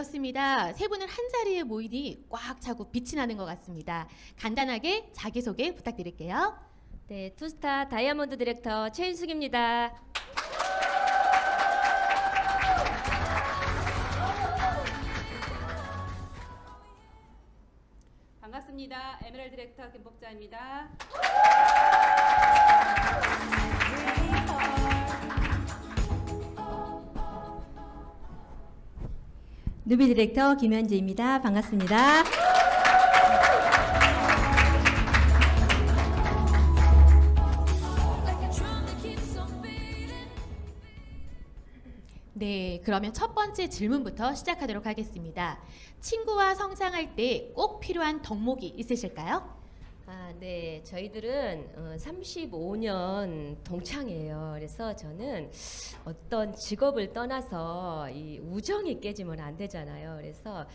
그렇습니다. 세 분은 한 자리에 모이니 꽉 차고 빛이 나는 것 같습니다. 간단하게 자기소개 부탁드릴게요. 네, 투스타 다이아몬드 디렉터 최인숙입니다. 반갑습니다. 에메랄드 디렉터 김복자입니다. 누비 디렉터 김현지입니다. 반갑습니다. 네, 그러면 첫 번째 질문부터 시작하도록 하겠습니다. 친구와 성장할 때 꼭 필요한 덕목이 있으실까요? 네, 저희들은 35년 동창이에요. 그래서 저는 어떤 직업을 떠나서 이 우정이 깨지면 안 되잖아요. 그래서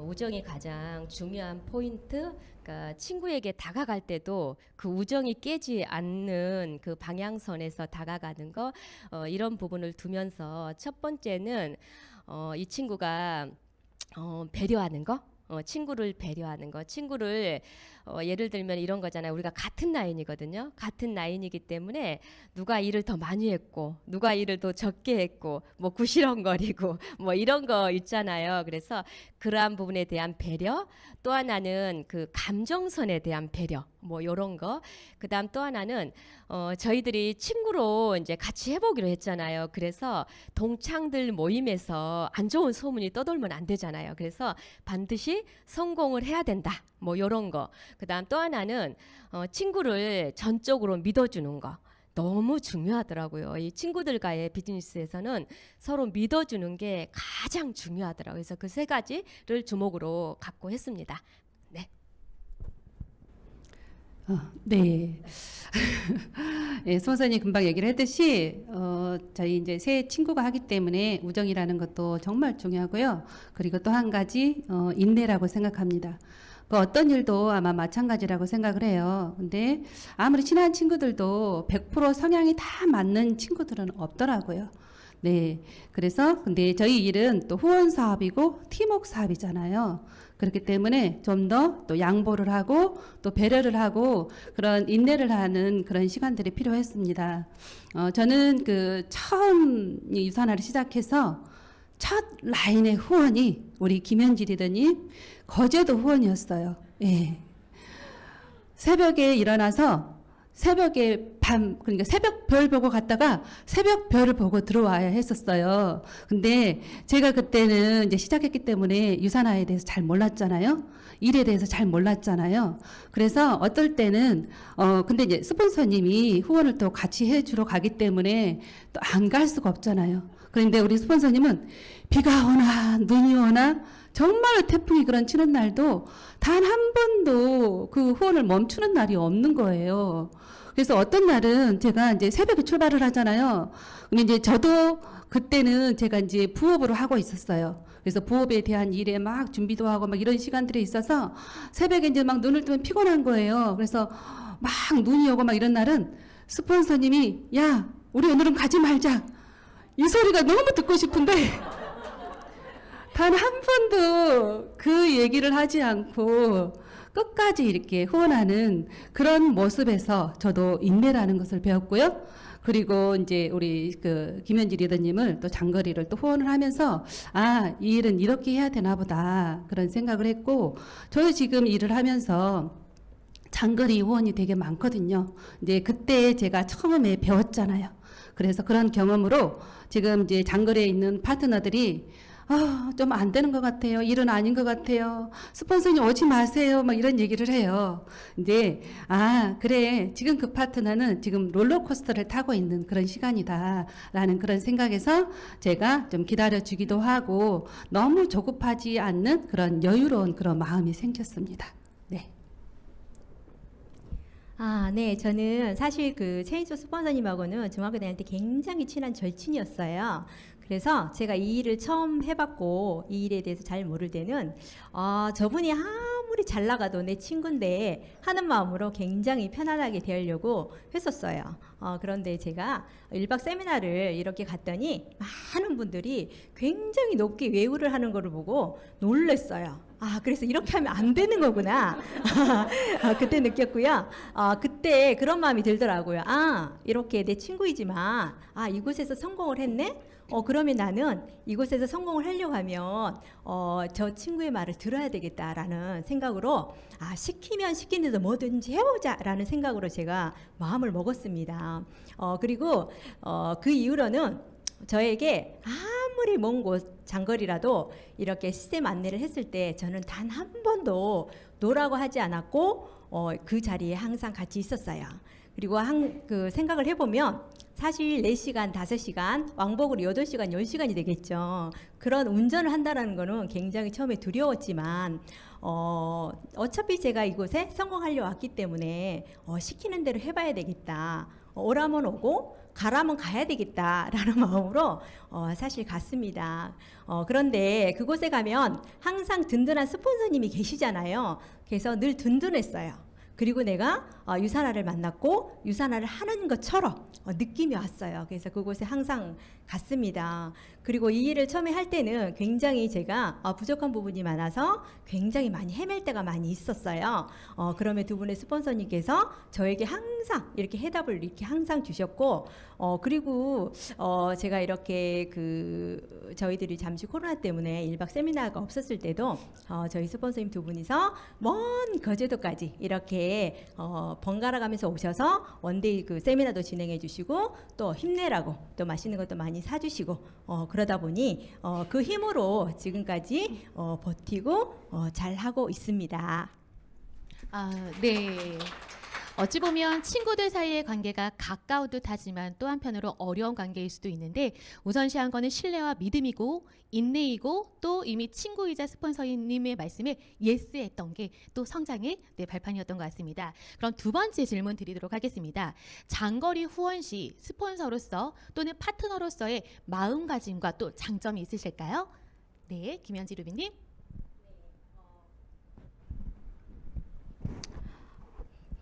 우정이 가장 중요한 포인트. 그러니까 친구에게 다가갈 때도 그 우정이 깨지 않는 그 방향선에서 다가가는 거, 이런 부분을 두면서 첫 번째는 이 친구가 배려하는 거. 친구를 배려하는 거. 친구를 예를 들면 이런 거잖아요. 우리가 같은 라인이거든요. 같은 라인이기 때문에 누가 일을 더 많이 했고 누가 일을 더 적게 했고 뭐 구시렁거리고 뭐 이런 거 있잖아요. 그래서 그러한 부분에 대한 배려, 또 하나는 그 감정선에 대한 배려, 뭐 요런 거. 그다음 또 하나는 저희들이 친구로 이제 같이 해보기로 했잖아요. 그래서 동창들 모임에서 안 좋은 소문이 떠돌면 안 되잖아요. 그래서 반드시 성공을 해야 된다. 뭐 요런 거. 그다음 또 하나는 친구를 전적으로 믿어주는 거. 너무 중요하더라고요. 이 친구들과의 비즈니스에서는 서로 믿어주는 게 가장 중요하더라고요. 그래서 그 세 가지를 주목으로 갖고 했습니다. 네. 네. 예, 수원선이 금방 얘기를 했듯이 저희 이제 새 친구가 하기 때문에 우정이라는 것도 정말 중요하고요. 그리고 또 한 가지 인내라고 생각합니다. 그 어떤 일도 아마 마찬가지라고 생각을 해요. 근데 아무리 친한 친구들도 100% 성향이 다 맞는 친구들은 없더라고요. 네. 그래서 근데 저희 일은 또 후원 사업이고 팀워크 사업이잖아요. 그렇기 때문에 좀 더 또 양보를 하고 또 배려를 하고 그런 인내를 하는 그런 시간들이 필요했습니다. 저는 그 처음 이 유산화를 시작해서 첫 라인의 후원이 우리 김현지 리더님 거제도 후원이었어요. 예. 새벽에 일어나서 새벽에 그러니까 새벽 별 보고 갔다가 새벽 별을 보고 들어와야 했었어요. 근데 제가 그때는 이제 시작했기 때문에 유산화에 대해서 잘 몰랐잖아요. 일에 대해서 잘 몰랐잖아요. 그래서 어떨 때는 근데 이제 스폰서님이 후원을 또 같이 해주러 가기 때문에 또 안 갈 수가 없잖아요. 그런데 우리 스폰서님은 비가 오나 눈이 오나 정말 태풍이 그런 치는 날도 단 한 번도 그 후원을 멈추는 날이 없는 거예요. 그래서 어떤 날은 제가 이제 새벽에 출발을 하잖아요. 근데 이제 저도 그때는 제가 이제 부업으로 하고 있었어요. 그래서 부업에 대한 일에 막 준비도 하고 막 이런 시간들이 있어서 새벽에 이제 막 눈을 뜨면 피곤한 거예요. 그래서 막 눈이 오고 막 이런 날은 스폰서님이 야, 우리 오늘은 가지 말자. 이 소리가 너무 듣고 싶은데 단 한 번도 그 얘기를 하지 않고 끝까지 이렇게 후원하는 그런 모습에서 저도 인내라는 것을 배웠고요. 그리고 이제 우리 그 김현지 리더님을 또 장거리를 또 후원을 하면서 이 일은 이렇게 해야 되나 보다 그런 생각을 했고, 저도 지금 일을 하면서 장거리 후원이 되게 많거든요. 이제 그때 제가 처음에 배웠잖아요. 그래서 그런 경험으로 지금 이제 장거리에 있는 파트너들이 좀 안 되는 것 같아요. 일은 아닌 것 같아요. 스폰서님 오지 마세요. 막 이런 얘기를 해요. 근데, 그래. 지금 그 파트너는 지금 롤러코스터를 타고 있는 그런 시간이다. 라는 그런 생각에서 제가 좀 기다려주기도 하고 너무 조급하지 않는 그런 여유로운 그런 마음이 생겼습니다. 네. 네. 저는 사실 그 최인수 스폰서님하고는 중학교 다닐 때 굉장히 친한 절친이었어요. 그래서 제가 이 일을 처음 해봤고 이 일에 대해서 잘 모를 때는 저분이 아무리 잘 나가도 내 친구인데 하는 마음으로 굉장히 편안하게 대하려고 했었어요. 그런데 제가 1박 세미나를 이렇게 갔더니 많은 분들이 굉장히 높게 외우를 하는 거를 보고 놀랐어요. 그래서 이렇게 하면 안 되는 거구나. 그때 느꼈고요. 그때 그런 마음이 들더라고요. 이렇게 내 친구이지만, 이곳에서 성공을 했네? 그러면 나는 이곳에서 성공을 하려고 하면, 저 친구의 말을 들어야 되겠다라는 생각으로, 시키면 시키는데도 뭐든지 해보자라는 생각으로 제가 마음을 먹었습니다. 그리고 그 이후로는 저에게 아무리 먼 곳 장거리라도 이렇게 시스템 안내를 했을 때 저는 단 한 번도 노라고 하지 않았고 그 자리에 항상 같이 있었어요. 그리고 그 생각을 해보면 사실 4시간, 5시간, 왕복으로 8시간, 10시간이 되겠죠. 그런 운전을 한다는 거는 굉장히 처음에 두려웠지만 어차피 제가 이곳에 성공하려고 왔기 때문에 시키는 대로 해봐야 되겠다. 오라면 오고 가라면 가야 되겠다라는 마음으로 사실 갔습니다. 그런데 그곳에 가면 항상 든든한 스폰서님이 계시잖아요. 그래서 늘 든든했어요. 그리고 내가 유산화를 만났고 유산화를 하는 것처럼 느낌이 왔어요. 그래서 그곳에 항상 갔습니다. 그리고 이 일을 처음에 할 때는 굉장히 제가 부족한 부분이 많아서 굉장히 많이 헤맬 때가 많이 있었어요. 그러면 두 분의 스폰서님께서 저에게 항상 이렇게 해답을 이렇게 항상 주셨고 그리고 제가 이렇게 저희들이 잠시 코로나 때문에 1박 세미나가 없었을 때도 저희 스폰서님 두 분이서 먼 거제도까지 이렇게 번갈아 가면서 오셔서 원데이 그 세미나도 진행해 주시고 또 힘내라고 또 맛있는 것도 많이 사주시고 그러다 보니 그 힘으로 지금까지 버티고 잘하고 있습니다. 네. 어찌 보면 친구들 사이의 관계가 가까운 듯 하지만 또 한편으로 어려운 관계일 수도 있는데 우선시한 거는 신뢰와 믿음이고 인내이고 또 이미 친구이자 스폰서님의 말씀에 예스했던 게 또 성장의 발판이었던 것 같습니다. 그럼 두 번째 질문 드리도록 하겠습니다. 장거리 후원 시 스폰서로서 또는 파트너로서의 마음가짐과 또 장점이 있으실까요? 네, 김현지 루비님.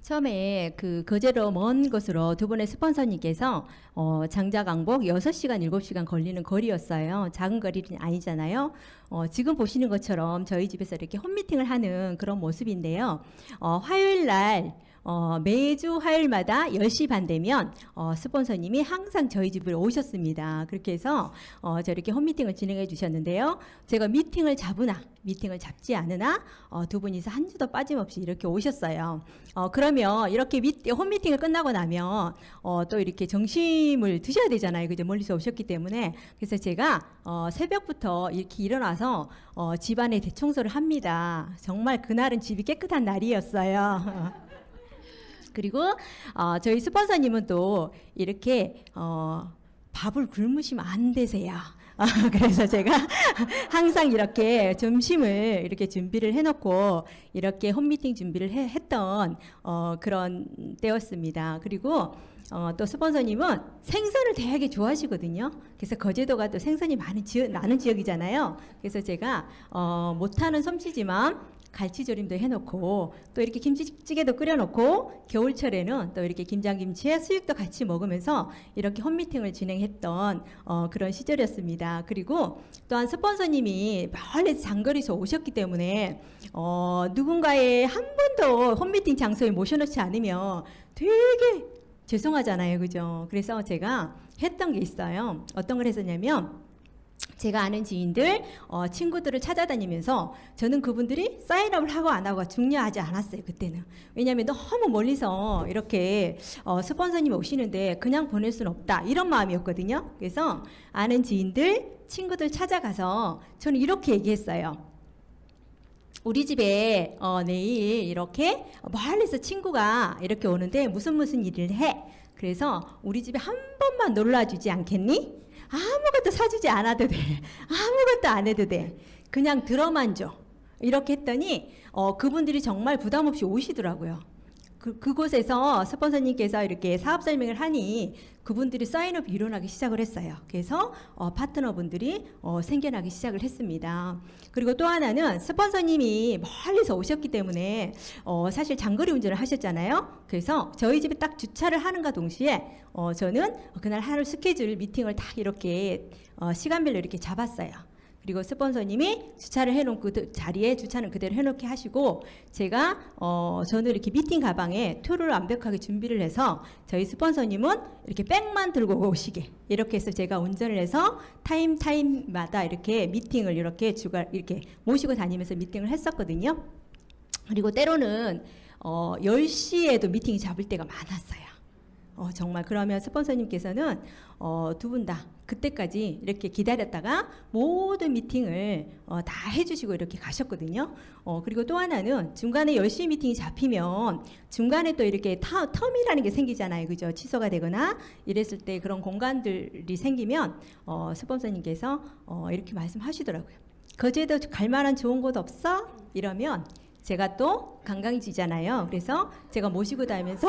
처음에 거제도 먼 곳으로 두 분의 스폰서님께서 장자강복 6시간, 7시간 걸리는 거리였어요. 작은 거리는 아니잖아요. 지금 보시는 것처럼 저희 집에서 이렇게 홈미팅을 하는 그런 모습인데요. 화요일 날 매주 화요일마다 10시 반 되면 스폰서님이 항상 저희 집으로 오셨습니다. 그렇게 해서 저렇게 홈미팅을 진행해 주셨는데요. 제가 미팅을 잡으나 미팅을 잡지 않으나 두 분이서 한 주도 빠짐없이 이렇게 오셨어요. 그러면 이렇게 홈미팅을 끝나고 나면 또 이렇게 점심을 드셔야 되잖아요. 그죠? 멀리서 오셨기 때문에. 그래서 제가 새벽부터 이렇게 일어나서 집안에 대청소를 합니다. 정말 그날은 집이 깨끗한 날이었어요. 그리고 저희 스폰서님은 또 이렇게 밥을 굶으시면 안 되세요. 그래서 제가 항상 이렇게 점심을 이렇게 준비를 해놓고 이렇게 홈미팅 준비를 했던 그런 때였습니다. 그리고 또 스폰서님은 생선을 되게 좋아하시거든요. 그래서 거제도가 또 생선이 나는 지역이잖아요. 그래서 제가 못하는 솜씨지만 갈치조림도 해놓고 또 이렇게 김치찌개도 끓여놓고 겨울철에는 또 이렇게 김장김치에 수육도 같이 먹으면서 이렇게 홈미팅을 진행했던 그런 시절이었습니다. 그리고 또한 스폰서님이 멀리 장거리에서 오셨기 때문에 누군가의 한 번도 홈미팅 장소에 모셔놓지 않으면 되게 죄송하잖아요. 그죠? 그래서 제가 했던 게 있어요. 어떤 걸 했었냐면 제가 아는 지인들, 친구들을 찾아다니면서 저는 그분들이 사인업을 하고 안 하고가 중요하지 않았어요. 그때는. 왜냐하면 너무 멀리서 이렇게 스폰서님이 오시는데 그냥 보낼 수는 없다. 이런 마음이었거든요. 그래서 아는 지인들, 친구들 찾아가서 저는 이렇게 얘기했어요. 우리 집에 내일 이렇게 멀리서 친구가 이렇게 오는데 무슨 일을 해. 그래서 우리 집에 한 번만 놀러주지 않겠니? 아무것도 사주지 않아도 돼. 아무것도 안 해도 돼. 그냥 들어만 줘. 이렇게 했더니 그분들이 정말 부담 없이 오시더라고요. 그곳에서 스폰서님께서 이렇게 사업 설명을 하니 그분들이 사인업이 일어나기 시작을 했어요. 그래서 파트너분들이 생겨나기 시작을 했습니다. 그리고 또 하나는 스폰서님이 멀리서 오셨기 때문에 사실 장거리 운전을 하셨잖아요. 그래서 저희 집에 딱 주차를 하는가 동시에 저는 그날 하루 스케줄 미팅을 딱 이렇게 시간별로 이렇게 잡았어요. 그리고 스폰서님이 주차를 해놓은 그 자리에 주차는 그대로 해놓게 하시고 제가 저는 이렇게 미팅 가방에 툴을 완벽하게 준비를 해서 저희 스폰서님은 이렇게 백만 들고 오시게 이렇게 해서 제가 운전을 해서 타임마다 이렇게 미팅을 이렇게 이렇게 모시고 다니면서 미팅을 했었거든요. 그리고 때로는 10시에도 미팅이 잡을 때가 많았어요. 정말 그러면 스폰서님께서는 두 분 다 그때까지 이렇게 기다렸다가 모든 미팅을 다 해주시고 이렇게 가셨거든요. 그리고 또 하나는 중간에 10시 미팅이 잡히면 중간에 또 이렇게 텀이라는 게 생기잖아요. 그죠? 취소가 되거나 이랬을 때 그런 공간들이 생기면 스폰서님께서 이렇게 말씀하시더라고요. 거제도 갈 만한 좋은 곳 없어? 이러면 제가 또 관광지잖아요. 그래서 제가 모시고 다니면서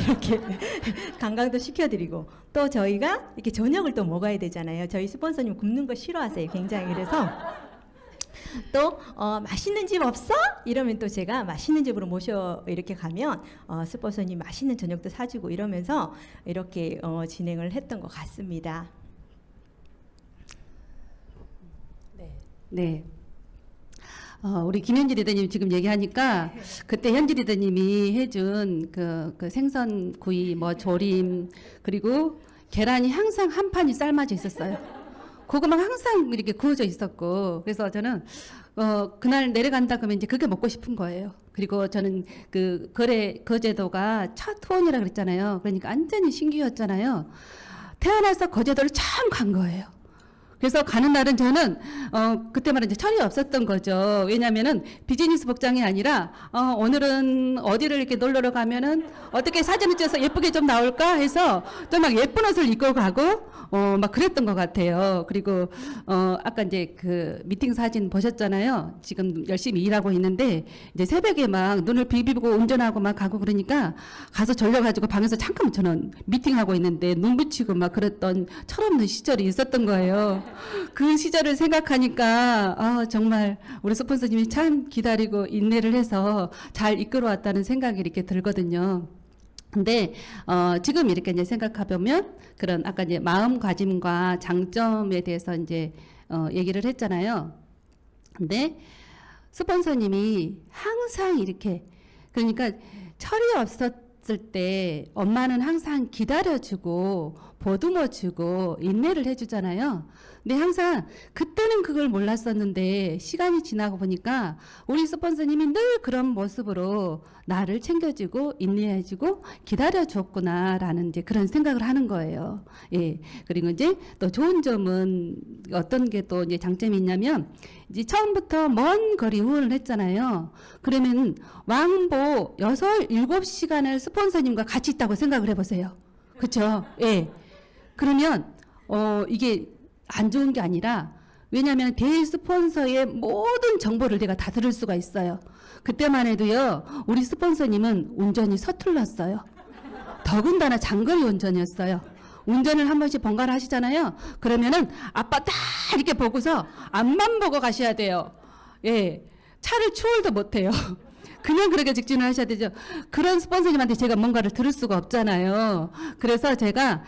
이렇게 관광도 시켜드리고 또 저희가 이렇게 저녁을 또 먹어야 되잖아요. 저희 스폰서님 굶는 거 싫어하세요. 굉장히. 그래서 또 맛있는 집 없어? 이러면 또 제가 맛있는 집으로 모셔 이렇게 가면 스폰서님 맛있는 저녁도 사주고 이러면서 이렇게 진행을 했던 것 같습니다. 네. 우리 김현지 리더님 지금 얘기하니까 그때 현지 리더님이 해준 그 생선 구이 뭐 조림 그리고 계란이 항상 한 판이 삶아져 있었어요. 그거만 항상 이렇게 구워져 있었고 그래서 저는 그날 내려간다 그러면 이제 그게 먹고 싶은 거예요. 그리고 저는 거제도가 첫 후원이라 그랬잖아요. 그러니까 완전히 신기했잖아요. 태어나서 거제도를 처음 간 거예요. 그래서 가는 날은 저는 그때 말은 이제 철이 없었던 거죠. 왜냐하면은 비즈니스 복장이 아니라 오늘은 어디를 이렇게 놀러 가면은 어떻게 사진을 찍어서 예쁘게 좀 나올까 해서 좀 막 예쁜 옷을 입고 가고 막 그랬던 것 같아요. 그리고 아까 이제 그 미팅 사진 보셨잖아요. 지금 열심히 일하고 있는데 이제 새벽에 막 눈을 비비고 운전하고 막 가고 그러니까 가서 졸려가지고 방에서 잠깐 저는 미팅하고 있는데 눈 붙이고 막 그랬던 철없는 시절이 있었던 거예요. 그 시절을 생각하니까 정말 우리 스폰서님이 참 기다리고 인내를 해서 잘 이끌어왔다는 생각이 이렇게 들거든요. 근데 지금 이렇게 이제 생각해보면 그런 아까 이제 마음가짐과 장점에 대해서 이제 얘기를 했잖아요. 근데 스폰서님이 항상 이렇게 그러니까 철이 없었을 때 엄마는 항상 기다려주고 보듬어주고 인내를 해주잖아요. 근데 항상 그때는 그걸 몰랐었는데 시간이 지나고 보니까 우리 스폰서님이 늘 그런 모습으로 나를 챙겨주고 인내해주고 기다려줬구나라는 이제 그런 생각을 하는 거예요. 예. 그리고 이제 또 좋은 점은 어떤 게 또 이제 장점이 있냐면 이제 처음부터 먼 거리 후원을 했잖아요. 그러면 왕복 6, 7시간을 스폰서님과 같이 있다고 생각을 해보세요. 그렇죠? 예. 그러면 이게 안 좋은 게 아니라 왜냐하면 대스폰서의 모든 정보를 내가 다 들을 수가 있어요. 그때만 해도요. 우리 스폰서님은 운전이 서툴렀어요. 더군다나 장거리 운전이었어요. 운전을 한 번씩 번갈아 하시잖아요. 그러면은 아빠 딱 이렇게 보고서 앞만 보고 가셔야 돼요. 예, 차를 추월도 못해요. 그냥 그렇게 직진을 하셔야 되죠. 그런 스폰서님한테 제가 뭔가를 들을 수가 없잖아요. 그래서 제가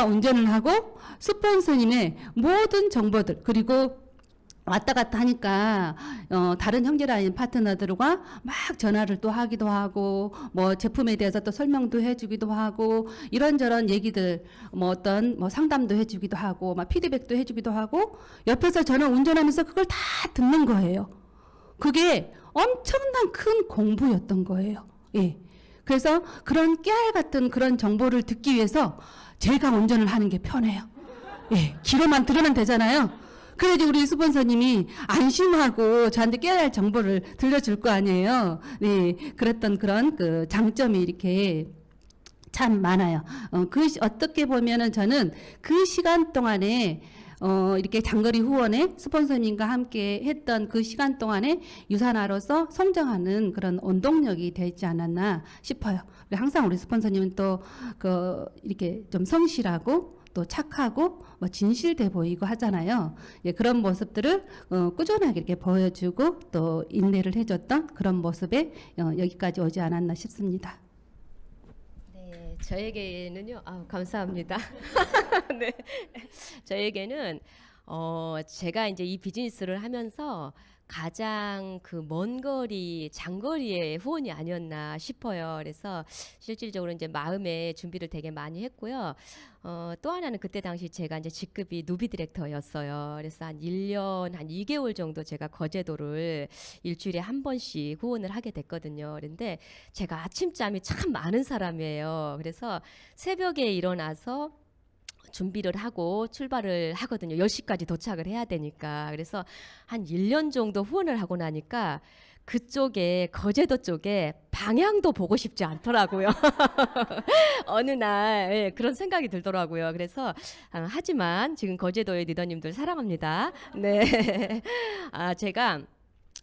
운전을 하고 스폰서님의 모든 정보들 그리고 왔다 갔다 하니까 다른 형제라인 파트너들과 막 전화를 또 하기도 하고 뭐 제품에 대해서 또 설명도 해주기도 하고 이런저런 얘기들 뭐 어떤 뭐 상담도 해주기도 하고 막 피드백도 해주기도 하고 옆에서 저는 운전하면서 그걸 다 듣는 거예요. 그게 엄청난 큰 공부였던 거예요. 예. 그래서 그런 깨알 같은 그런 정보를 듣기 위해서 제가 운전을 하는 게 편해요. 예. 귀로만 들으면 되잖아요. 그래야지 우리 스폰서님이 안심하고 저한테 깨알 정보를 들려줄 거 아니에요. 네. 그랬던 그런 그 장점이 이렇게 참 많아요. 어떻게 보면은 저는 그 시간 동안에 이렇게 장거리 후원에 스폰서님과 함께 했던 그 시간 동안에 유산화로서 성장하는 그런 원동력이 되지 않았나 싶어요. 항상 우리 스폰서님은 또 이렇게 좀 성실하고 또 착하고 뭐 진실돼 보이고 하잖아요. 예, 그런 모습들을 꾸준하게 이렇게 보여주고 또 인내를 해줬던 그런 모습에 여기까지 오지 않았나 싶습니다. 네, 저에게는요. 감사합니다. 네, 저에게는 제가 이제 이 비즈니스를 하면서 가장 그 먼 거리, 장거리의 후원이 아니었나 싶어요. 그래서 실질적으로 이제 마음의 준비를 되게 많이 했고요. 또 하나는 그때 당시 제가 이제 직급이 누비 디렉터였어요. 그래서 한 1년, 한 2개월 정도 제가 거제도를 일주일에 한 번씩 후원을 하게 됐거든요. 그런데 제가 아침잠이 참 많은 사람이에요. 그래서 새벽에 일어나서 준비를 하고 출발을 하거든요. 10시까지 도착을 해야 되니까. 그래서 한 1년 정도 후원을 하고 나니까 그쪽에 거제도 쪽에 방향도 보고 싶지 않더라고요. 어느 날 그런 생각이 들더라고요. 그래서 하지만 지금 거제도의 리더님들 사랑합니다. 네. 제가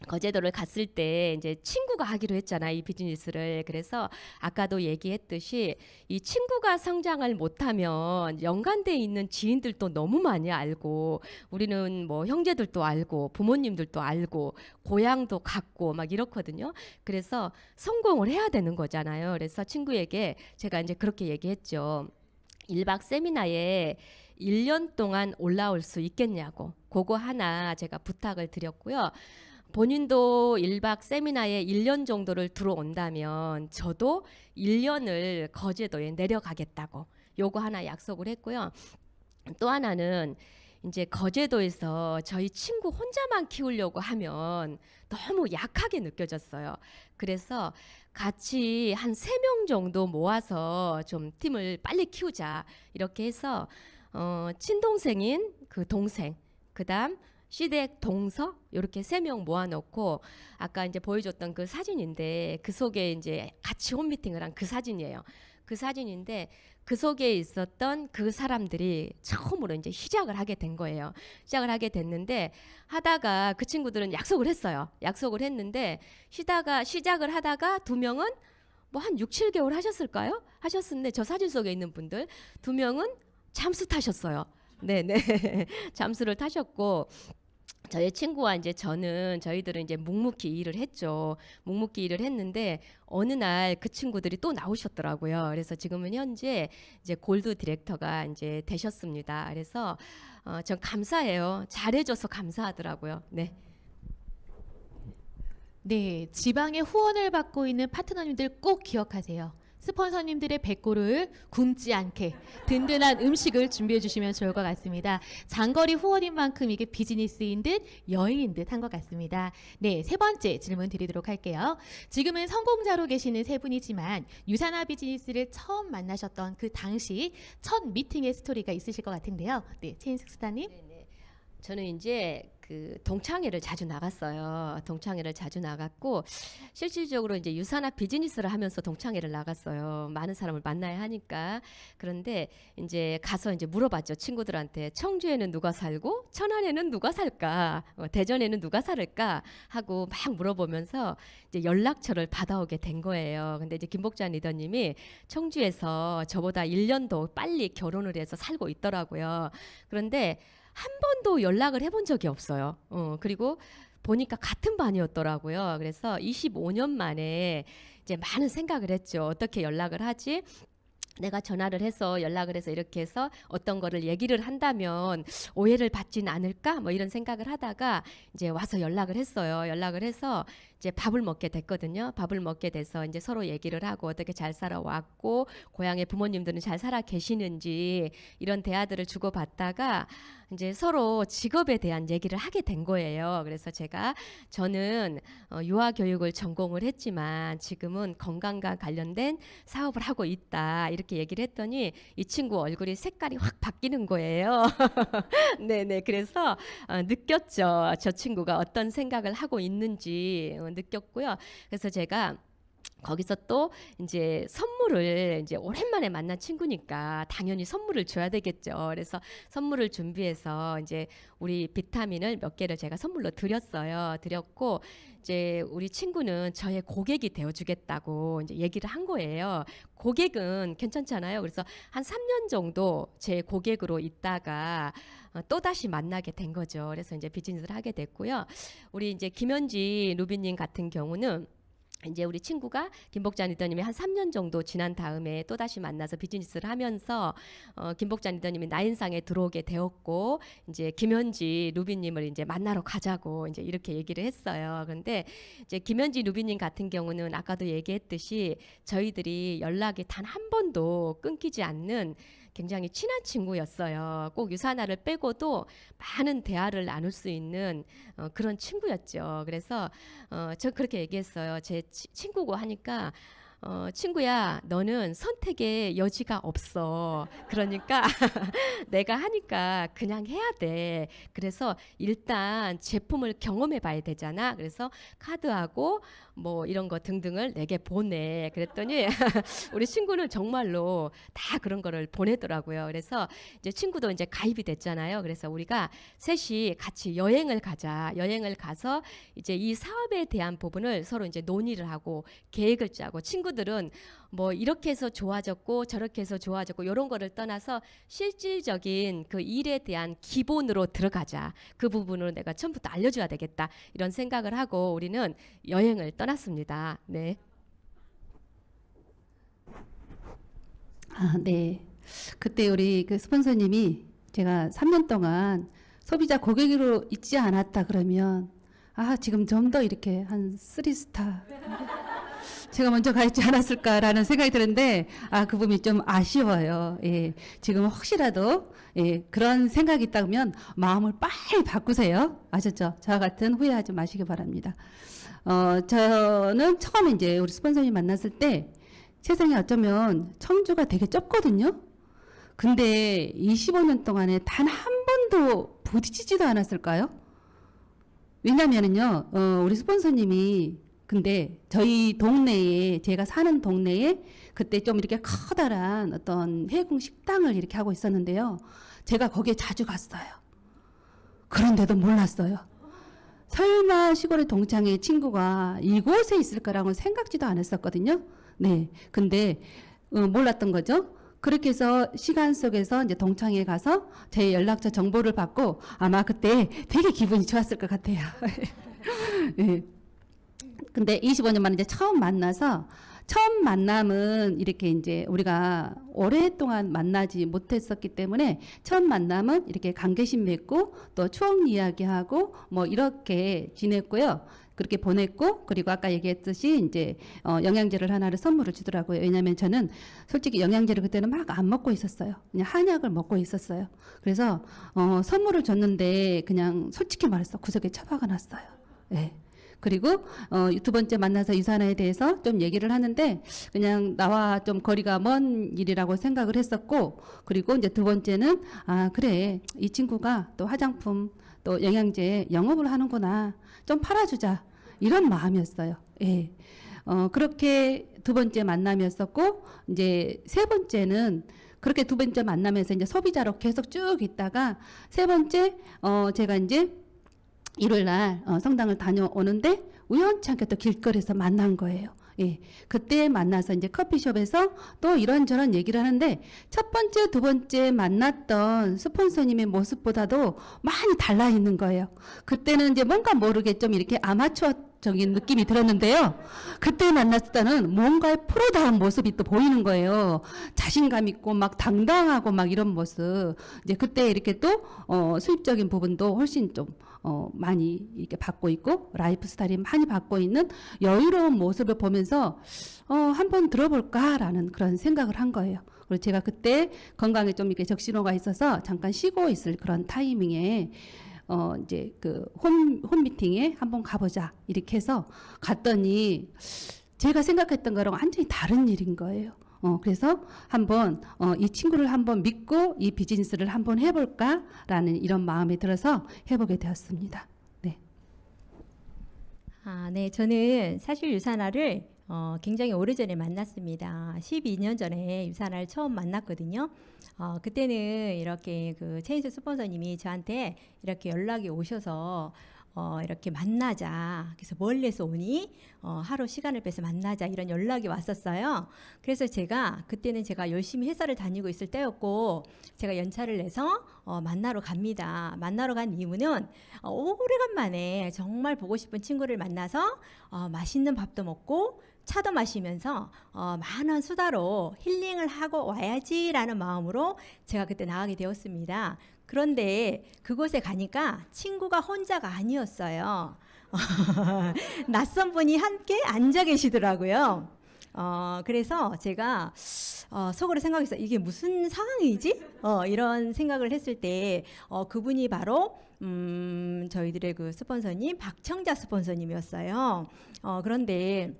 거제도를 갔을 때 이제 친구가 하기로 했잖아, 이 비즈니스를. 그래서 아까도 얘기했듯이 이 친구가 성장을 못하면 연관돼 있는 지인들도 너무 많이 알고, 우리는 뭐 형제들도 알고 부모님들도 알고 고향도 같고 막 이렇거든요. 그래서 성공을 해야 되는 거잖아요. 그래서 친구에게 제가 이제 그렇게 얘기했죠. 1박 세미나에 1년 동안 올라올 수 있겠냐고, 그거 하나 제가 부탁을 드렸고요. 본인도 1박 세미나에 1년 정도를 들어온다면 저도 1년을 거제도에 내려가겠다고 요거 하나 약속을 했고요. 또 하나는 이제 거제도에서 저희 친구 혼자만 키우려고 하면 너무 약하게 느껴졌어요. 그래서 같이 한 3명 정도 모아서 좀 팀을 빨리 키우자 이렇게 해서 친동생인 그 동생, 그다음 시댁 동서 이렇게 3명 모아놓고 아까 이제 보여줬던 그 사진인데 그 속에 이제 같이 홈미팅을 한 그 사진이에요. 그 사진인데 그 속에 있었던 그 사람들이 처음으로 이제 시작을 하게 된 거예요. 시작을 하게 됐는데 하다가 그 친구들은 약속을 했어요. 약속을 했는데 시작을 하다가 2명은 뭐 한 6, 7개월 하셨을까요? 하셨는데 저 사진 속에 있는 분들 2명은 잠수 타셨어요. 네네. 잠수를 타셨고 저희 친구와 이제 저희들은 이제 묵묵히 일을 했죠. 묵묵히 일을 했는데 어느 날 그 친구들이 또 나오셨더라고요. 그래서 지금은 현재 이제 골드 디렉터가 이제 되셨습니다. 그래서 전 감사해요. 잘해줘서 감사하더라고요. 네. 네, 지방의 후원을 받고 있는 파트너님들 꼭 기억하세요. 스폰서님들의 배꼽을 굶지 않게 든든한 음식을 준비해 주시면 좋을 것 같습니다. 장거리 후원인 만큼 이게 비즈니스인 듯 여행인 듯 한 것 같습니다. 네, 3번째 질문 드리도록 할게요. 지금은 성공자로 계시는 3분이지만 유산화 비즈니스를 처음 만나셨던 그 당시 첫 미팅의 스토리가 있으실 것 같은데요. 네, 최인숙 스타님. 네네. 저는 이제 그 동창회를 자주 나갔어요. 동창회를 자주 나갔고 실질적으로 이제 유산화 비즈니스를 하면서 동창회를 나갔어요. 많은 사람을 만나야 하니까. 그런데 이제 가서 이제 물어봤죠. 친구들한테 청주에는 누가 살고 천안에는 누가 살까, 대전에는 누가 살까 하고 막 물어보면서 이제 연락처를 받아오게 된 거예요. 근데 이제 김복자 리더님이 청주에서 저보다 1년도 빨리 결혼을 해서 살고 있더라고요. 그런데 한 번도 연락을 해본 적이 없어요. 그리고 보니까 같은 반이었더라고요. 그래서 25년 만에 이제 많은 생각을 했죠. 어떻게 연락을 하지? 내가 전화를 해서 연락을 해서 이렇게 해서 어떤 거를 얘기를 한다면 오해를 받진 않을까? 뭐 이런 생각을 하다가 이제 와서 연락을 했어요. 연락을 해서 이제 밥을 먹게 됐거든요. 밥을 먹게 돼서 이제 서로 얘기를 하고 어떻게 잘 살아왔고 고향의 부모님들은 잘 살아 계시는지 이런 대화들을 주고받다가 이제 서로 직업에 대한 얘기를 하게 된 거예요. 그래서 저는 유아 교육을 전공을 했지만 지금은 건강과 관련된 사업을 하고 있다 이렇게 얘기를 했더니 이 친구 얼굴이 색깔이 확 바뀌는 거예요. 네네. 그래서 느꼈죠. 저 친구가 어떤 생각을 하고 있는지 느꼈고요. 그래서 제가 거기서 또 이제 선물을 이제 오랜만에 만난 친구니까 당연히 선물을 줘야 되겠죠. 그래서 선물을 준비해서 이제 우리 비타민을 몇 개를 제가 선물로 드렸고 이제 우리 친구는 저의 고객이 되어주겠다고 이제 얘기를 한 거예요. 고객은 괜찮잖아요. 그래서 한 3년 정도 제 고객으로 있다가 또 다시 만나게 된 거죠. 그래서 이제 비즈니스를 하게 됐고요. 우리 이제 김현지 루비님 같은 경우는 이제 우리 친구가 김복자 리더님이 한 3년 정도 지난 다음에 또 다시 만나서 비즈니스를 하면서 김복자 리더님이 나인상에 들어오게 되었고 이제 김현지 루비님을 이제 만나러 가자고 이제 이렇게 얘기를 했어요. 그런데 이제 김현지 루비님 같은 경우는 아까도 얘기했듯이 저희들이 연락이 단 한 번도 끊기지 않는 굉장히 친한 친구였어요. 꼭 유산화를 빼고도 많은 대화를 나눌 수 있는 그런 친구였죠. 그래서 저 그렇게 얘기했어요. 제 친구고 하니까 친구야, 너는 선택의 여지가 없어. 그러니까 내가 하니까 그냥 해야 돼. 그래서 일단 제품을 경험해 봐야 되잖아. 그래서 카드하고 뭐 이런 거 등등을 내게 보내. 그랬더니 우리 친구는 정말로 다 그런 거를 보내더라고요. 그래서 이제 친구도 이제 가입이 됐잖아요. 그래서 우리가 셋이 같이 여행을 가자. 여행을 가서 이제 이 사업에 대한 부분을 서로 이제 논의를 하고 계획을 짜고 친구들은 뭐 이렇게 해서 좋아졌고 저렇게 해서 좋아졌고 이런 거를 떠나서 실질적인 그 일에 대한 기본으로 들어가자. 그 부분을 내가 처음부터 알려줘야 되겠다. 이런 생각을 하고 우리는 여행을 떠났습니다. 네. 아, 네. 그때 우리 그 스폰서님이 제가 3년 동안 소비자 고객으로 있지 않았다 그러면 지금 좀 더 이렇게 한 3스타 제가 먼저 가 있지 않았을까라는 생각이 드는데 그 부분이 좀 아쉬워요. 예. 지금 혹시라도 그런 생각이 있다면 마음을 빨리 바꾸세요. 아셨죠? 저와 같은 후회하지 마시기 바랍니다. 저는 처음에 이제 우리 스폰서님 만났을 때 세상에 어쩌면 청주가 되게 좁거든요. 근데 25년 동안에 단 한 번도 부딪히지도 않았을까요? 왜냐면은요, 우리 스폰서님이 근데 저희 동네에 제가 사는 동네에 그때 좀 이렇게 커다란 어떤 해군 식당을 이렇게 하고 있었는데요. 제가 거기에 자주 갔어요. 그런데도 몰랐어요. 설마 시골의 동창회 친구가 이곳에 있을 거라고 생각지도 않았었거든요. 네. 근데 몰랐던 거죠. 그렇게 해서 시간 속에서 이제 동창회에 가서 제 연락처 정보를 받고 아마 그때 되게 기분이 좋았을 것 같아요. 네. 근데 25년 만에 이제 처음 만나서 처음 만남은 이렇게 이제 우리가 오랫동안 만나지 못했었기 때문에 처음 만남은 이렇게 관계심 맺고 또 추억 이야기하고 뭐 이렇게 지냈고요. 그렇게 보냈고 그리고 아까 얘기했듯이 이제 영양제를 하나를 선물을 주더라고요. 왜냐하면 저는 솔직히 영양제를 그때는 막 안 먹고 있었어요. 그냥 한약을 먹고 있었어요. 그래서 선물을 줬는데 그냥 솔직히 말해서 구석에 처박아 놨어요. 네. 그리고 두 번째 만나서 유산화에 대해서 좀 얘기를 하는데 그냥 나와 좀 거리가 먼 일이라고 생각을 했었고 그리고 이제 두 번째는 그래 이 친구가 또 화장품 또 영양제 영업을 하는구나 좀 팔아주자 이런 마음이었어요. 예. 그렇게 두 번째 만남이었었고 이제 세 번째는 그렇게 두 번째 만나면서 이제 소비자로 계속 쭉 있다가 세 번째 제가 이제 일요일 날 성당을 다녀오는데 우연치 않게 또 길거리에서 만난 거예요. 예. 그때 만나서 이제 커피숍에서 또 이런저런 얘기를 하는데 첫 번째, 두 번째 만났던 스폰서님의 모습보다도 많이 달라 있는 거예요. 그때는 이제 뭔가 모르게 좀 이렇게 아마추어적인 느낌이 들었는데요. 그때 만났을 때는 뭔가의 프로다운 모습이 또 보이는 거예요. 자신감 있고 막 당당하고 막 이런 모습. 이제 그때 이렇게 또 수입적인 부분도 훨씬 좀 많이 이렇게 받고 있고 라이프 스타일이 많이 받고 있는 여유로운 모습을 보면서 한번 들어볼까라는 그런 생각을 한 거예요. 그리고 제가 그때 건강에 좀 이렇게 적신호가 있어서 잠깐 쉬고 있을 그런 타이밍에 이제 그 홈 미팅에 한번 가보자 이렇게 해서 갔더니 제가 생각했던 거랑 완전히 다른 일인 거예요. 그래서 한번 이 친구를 한번 믿고 이 비즈니스를 한번 해볼까라는 이런 마음이 들어서 해보게 되었습니다. 네. 네, 저는 사실 유산화를 굉장히 오래전에 만났습니다. 12년 전에 유산을 처음 만났거든요. 그때는 이렇게 그 체인소 스폰서님이 저한테 이렇게 연락이 오셔서 이렇게 만나자. 그래서 멀리서 오니 하루 시간을 빼서 만나자 이런 연락이 왔었어요. 그래서 그때는 제가 열심히 회사를 다니고 있을 때였고 제가 연차를 내서 만나러 갑니다. 만나러 간 이유는 오래간만에 정말 보고 싶은 친구를 만나서 맛있는 밥도 먹고 차도 마시면서 많은 수다로 힐링을 하고 와야지라는 마음으로 제가 그때 나가게 되었습니다. 그런데 그곳에 가니까 친구가 혼자가 아니었어요. 낯선 분이 함께 앉아 계시더라고요. 그래서 제가 속으로 생각했어요. 이게 무슨 상황이지? 이런 생각을 했을 때 그분이 바로 저희들의 그 스폰서님 박청자 스폰서님이었어요. 그런데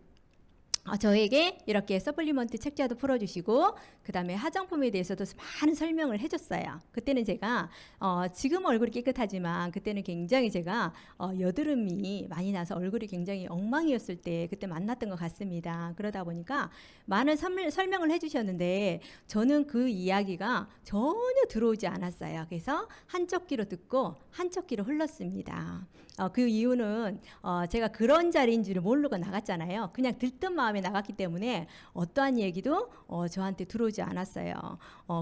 저에게 이렇게 서플리먼트 책자도 풀어주시고 그 다음에 화장품에 대해서도 많은 설명을 해줬어요. 그때는 제가 지금 얼굴이 깨끗하지만 그때는 굉장히 제가 여드름이 많이 나서 얼굴이 굉장히 엉망이었을 때 그때 만났던 것 같습니다. 그러다 보니까 많은 설명을 해주셨는데 저는 그 이야기가 전혀 들어오지 않았어요. 그래서 한쪽 귀로 듣고 한쪽 귀로 흘렀습니다. 그 이유는 제가 그런 자리인 줄을 모르고 나갔잖아요. 그냥 들뜬 마음에 나갔기 때문에 어떠한 얘기도 저한테 들어오지 않았어요.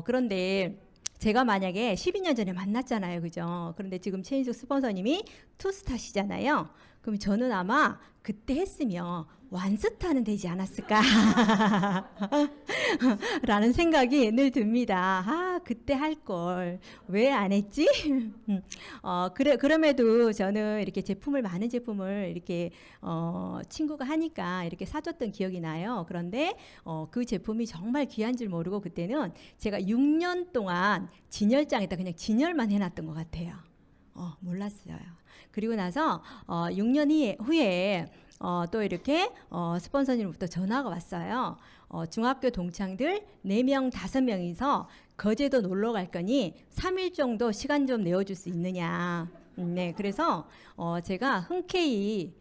그런데 제가 만약에 12년 전에 만났잖아요. 그죠? 그런데 지금 체인소 스폰서님이 투스타시잖아요. 그럼 저는 아마 그때 했으면 완스타는 되지 않았을까 라는 생각이 늘 듭니다. 그때 할 걸 왜 안 했지? 그럼에도 저는 이렇게 많은 제품을 이렇게 친구가 하니까 이렇게 사줬던 기억이 나요. 그런데 그 제품이 정말 귀한 줄 모르고 그때는 제가 6년 동안 진열장에다 그냥 진열만 해놨던 것 같아요. 몰랐어요. 그리고 나서 6년 후에 또 이렇게 스폰서님으로부터 전화가 왔어요. 중학교 동창들 4명, 5명이서 거제도 놀러 갈 거니 3일 정도 시간 좀 내어줄 수 있느냐. 네, 그래서 제가 흔쾌히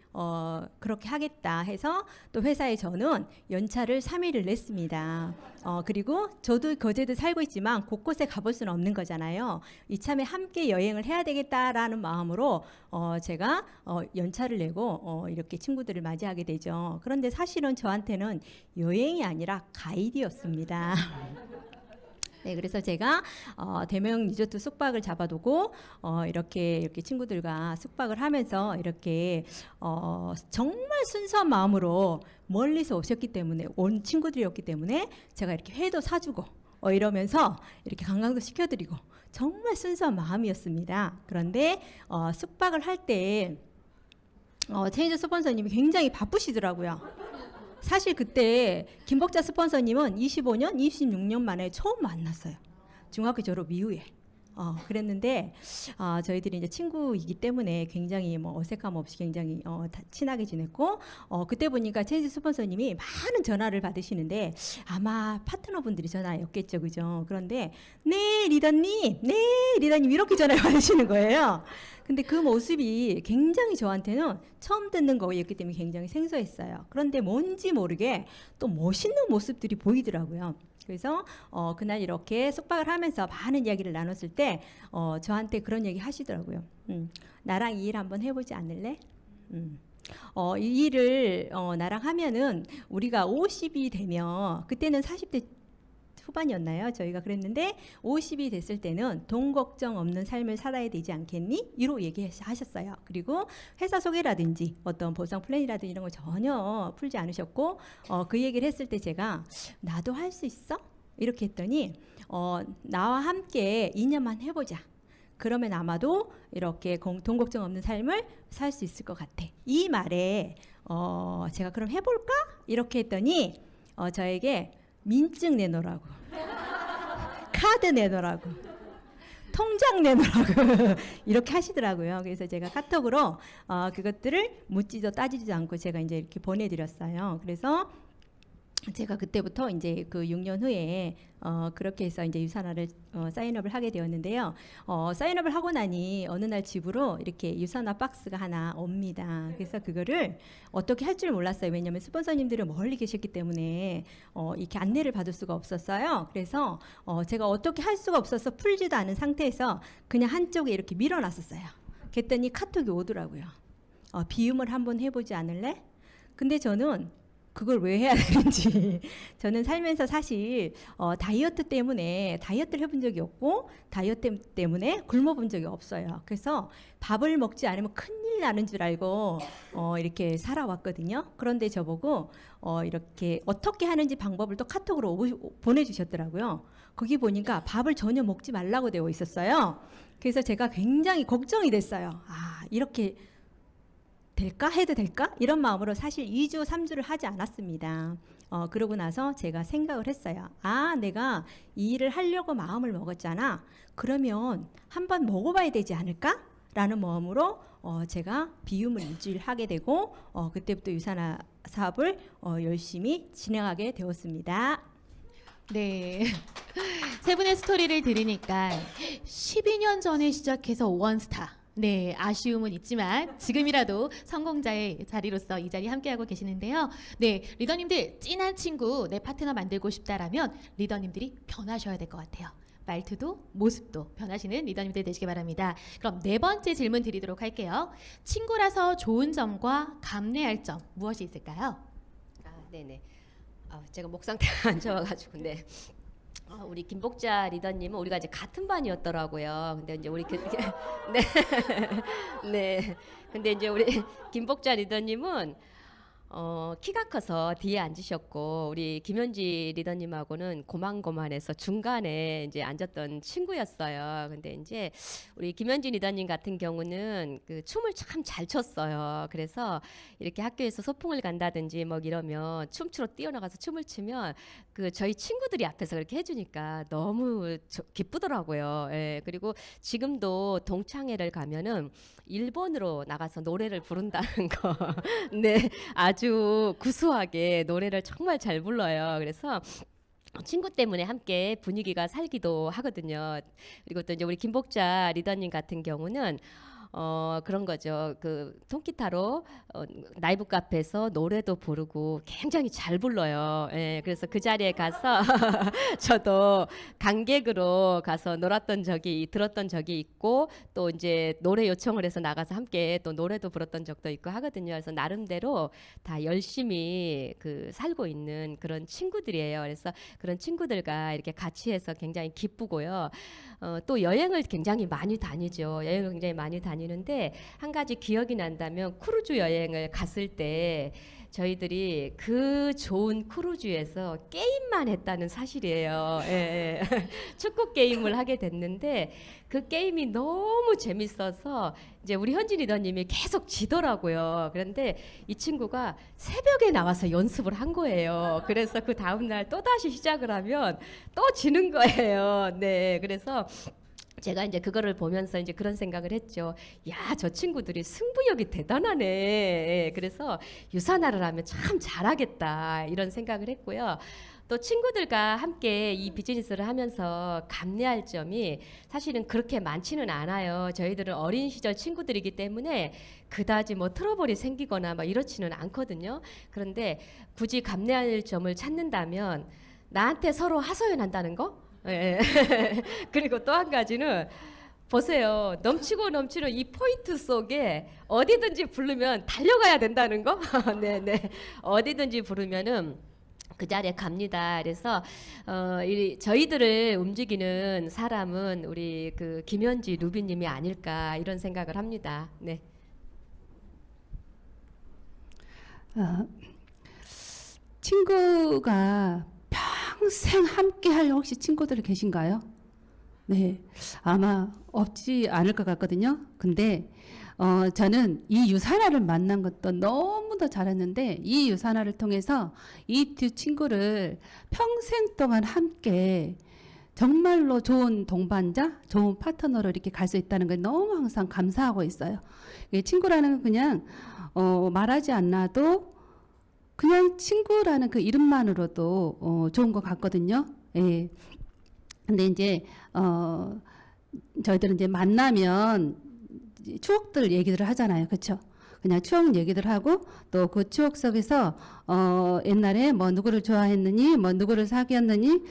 그렇게 하겠다 해서 또 회사에 저는 연차를 3일을 냈습니다. 그리고 저도 거제도 살고 있지만 곳곳에 가볼 수는 없는 거잖아요. 이참에 함께 여행을 해야 되겠다라는 마음으로 제가 연차를 내고 이렇게 친구들을 맞이하게 되죠. 그런데 사실은 저한테는 여행이 아니라 가이드였습니다. 네, 그래서 제가 대명 리조트 숙박을 잡아두고 이렇게 친구들과 숙박을 하면서 이렇게 정말 순수한 마음으로 멀리서 오셨기 때문에 온 친구들이었기 때문에 제가 이렇게 회도 사주고 이러면서 이렇게 관광도 시켜드리고 정말 순수한 마음이었습니다. 그런데 숙박을 할 때 체인저 스폰서님이 굉장히 바쁘시더라고요. 사실 그때 김복자 스폰서님은 25년, 26년 만에 처음 만났어요. 중학교 졸업 이후에. 그랬는데 저희들이 이제 친구이기 때문에 굉장히 어색함 없이 굉장히 친하게 지냈고 그때 보니까 체인지 스폰서님이 많은 전화를 받으시는데 아마 파트너분들이 전화였겠죠, 그죠? 그런데 네 리더님 이렇게 전화를 받으시는 거예요. 근데 그 모습이 굉장히 저한테는 처음 듣는 거였기 때문에 굉장히 생소했어요. 그런데 뭔지 모르게 또 멋있는 모습들이 보이더라고요. 그래서 그날 이렇게 숙박을 하면서 많은 이야기를 나눴을 때 저한테 그런 얘기 하시더라고요. 나랑 이 일 한번 해보지 않을래? 이 일을 나랑 하면은 우리가 50이 되면 그때는 40대 후반이었나요? 저희가 그랬는데 50이 됐을 때는 돈 걱정 없는 삶을 살아야 되지 않겠니? 이로 얘기하셨어요. 그리고 회사 소개라든지 어떤 보상 플랜이라든지 이런 거 전혀 풀지 않으셨고 그 얘기를 했을 때 제가 나도 할 수 있어? 이렇게 했더니 나와 함께 2년만 해보자. 그러면 아마도 이렇게 돈 걱정 없는 삶을 살 수 있을 것 같아. 이 말에 제가 그럼 해볼까? 이렇게 했더니 저에게 민증 내놓으라고 카드 내놓으라고 통장 내놓으라고 이렇게 하시더라고요. 그래서 제가 카톡으로 그것들을 묻지도 따지지도 않고 제가 이제 이렇게 보내드렸어요. 그래서 제가 그때부터 이제 그 6년 후에 그렇게 해서 이제 유산화를 사인업을 하게 되었는데요. 사인업을 하고 나니 어느 날 집으로 이렇게 유산화 박스가 하나 옵니다. 그래서 그거를 어떻게 할 줄 몰랐어요. 왜냐하면 스폰서님들은 멀리 계셨기 때문에 이렇게 안내를 받을 수가 없었어요. 그래서 제가 어떻게 할 수가 없어서 풀지도 않은 상태에서 그냥 한쪽에 이렇게 밀어놨었어요. 그랬더니 카톡이 오더라고요. 비움을 한번 해보지 않을래? 근데 저는 그걸 왜 해야 되는지 저는 살면서 사실 다이어트 때문에 다이어트를 해본 적이 없고 다이어트 때문에 굶어본 적이 없어요. 그래서 밥을 먹지 않으면 큰일 나는 줄 알고 이렇게 살아왔거든요. 그런데 저보고 이렇게 어떻게 하는지 방법을 또 카톡으로 보내주셨더라고요. 거기 보니까 밥을 전혀 먹지 말라고 되어 있었어요. 그래서 제가 굉장히 걱정이 됐어요. 아, 이렇게 될까? 해도 될까? 이런 마음으로 사실 2주, 3주를 하지 않았습니다. 그러고 나서 제가 생각을 했어요. 아, 내가 이 일을 하려고 마음을 먹었잖아. 그러면 한번 먹어봐야 되지 않을까? 라는 마음으로 제가 비움을 일주일 하게 되고 그때부터 유산화 사업을 열심히 진행하게 되었습니다. 네. 세 분의 스토리를 들으니까 12년 전에 시작해서 원스타. 네, 아쉬움은 있지만 지금이라도 성공자의 자리로서 이 자리 함께하고 계시는데요. 네, 리더님들 찐한 친구, 내 파트너 만들고 싶다라면 리더님들이 변하셔야 될 것 같아요. 말투도 모습도 변하시는 리더님들 되시기 바랍니다. 그럼 네 번째 질문 드리도록 할게요. 친구라서 좋은 점과 감내할 점 무엇이 있을까요? 네네. 제가 목 상태가 안 좋아가지고 네. 우리 김복자 리더님은 우리가 이제 같은 반이었더라고요. 근데 이제 우리 네, 네. 근데 이제 우리 김복자 리더님은 키가 커서 뒤에 앉으셨고 우리 김현지 리더님하고는 고만고만해서 중간에 이제 앉았던 친구였어요. 근데 이제 우리 김현지 리더님 같은 경우는 그 춤을 참 잘 췄어요. 그래서 이렇게 학교에서 소풍을 간다든지 뭐 이러면 춤추러 뛰어나가서 춤을 추면 그 저희 친구들이 앞에서 그렇게 해주니까 너무 기쁘더라고요. 예. 그리고 지금도 동창회를 가면은 일본으로 나가서 노래를 부른다는 거, 네, 아주 구수하게 노래를 정말 잘 불러요. 그래서 친구 때문에 함께 분위기가 살기도 하거든요. 그리고 또 이제 우리 김복자 리더님 같은 경우는 그런 거죠. 그 통기타로 라이브 카페에서 노래도 부르고 굉장히 잘 불러요. 예, 그래서 그 자리에 가서 저도 관객으로 가서 놀았던 적이 들었던 적이 있고 또 이제 노래 요청을 해서 나가서 함께 또 노래도 불렀던 적도 있고 하거든요. 그래서 나름대로 다 열심히 그 살고 있는 그런 친구들이에요. 그래서 그런 친구들과 이렇게 같이 해서 굉장히 기쁘고요. 또 여행을 굉장히 많이 다니죠. 여행을 굉장히 많이 다니는데 한 가지 기억이 난다면 크루즈 여행을 갔을 때 저희들이 그 좋은 크루즈에서 게임만 했다는 사실이에요. 예, 예. 축구 게임을 하게 됐는데 그 게임이 너무 재밌어서 이제 우리 현진 리더님이 계속 지더라고요. 그런데 이 친구가 새벽에 나와서 연습을 한 거예요. 그래서 그 다음 날 또 다시 시작을 하면 또 지는 거예요. 네, 그래서 제가 이제 그거를 보면서 이제 그런 생각을 했죠. 야, 저 친구들이 승부욕이 대단하네. 예, 그래서 유산화를 하면 참 잘하겠다 이런 생각을 했고요. 또 친구들과 함께 이 비즈니스를 하면서 감내할 점이 사실은 그렇게 많지는 않아요. 저희들은 어린 시절 친구들이기 때문에 그다지 뭐 트러블이 생기거나 막 이렇지는 않거든요. 그런데 굳이 감내할 점을 찾는다면 나한테 서로 하소연한다는 거? 예. 그리고 또 한 가지는 보세요. 넘치고 넘치는 이 포인트 속에 어디든지 부르면 달려가야 된다는 거? 네네. 어디든지 부르면은 그 자리에 갑니다. 그래서 저희들을 움직이는 사람은 우리 그 김현지 루비님이 아닐까 이런 생각을 합니다. 네. 친구가 평생 함께할 혹시 친구들 계신가요? 네, 아마 없지 않을 것 같거든요. 근데 저는 이 유산화를 만난 것도 너무도 잘했는데 이 유산화를 통해서 이 두 친구를 평생 동안 함께 정말로 좋은 동반자, 좋은 파트너로 이렇게 갈 수 있다는 걸 너무 항상 감사하고 있어요. 친구라는 건 그냥 말하지 않아도 그냥 친구라는 그 이름만으로도 좋은 것 같거든요. 예. 근데 이제 저희들은 이제 만나면 이제 추억들 얘기들을 하잖아요. 그렇죠? 그냥 추억 얘기들 하고 또 그 추억 속에서 옛날에 뭐 누구를 좋아했느니 뭐 누구를 사귀었느니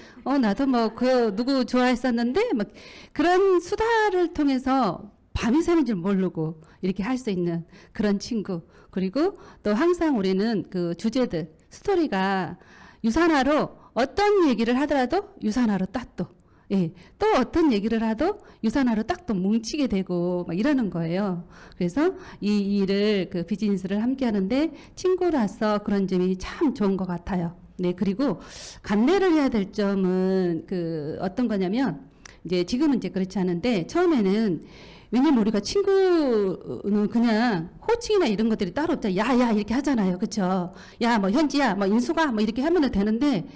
나도 뭐 그 누구 좋아했었는데 막 그런 수다를 통해서 밤이 새는 줄 모르고 이렇게 할 수 있는 그런 친구. 그리고 또 항상 우리는 그 주제들 스토리가 유산화로 어떤 얘기를 하더라도 유산화로 딱 또 예, 또 어떤 얘기를 하도 유산화로 딱 또 뭉치게 되고 막 이러는 거예요. 그래서 이 일을 그 비즈니스를 함께 하는데 친구라서 그런 점이 참 좋은 것 같아요. 네, 그리고 감내를 해야 될 점은 그 어떤 거냐면 이제 지금은 이제 그렇지 않은데 처음에는 왜냐면 우리가 친구는 그냥 호칭이나 이런 것들이 따로 없잖아요. 야야 이렇게 하잖아요. 그렇죠? 야 뭐 현지야 뭐 인수가 뭐 이렇게 하면 되는데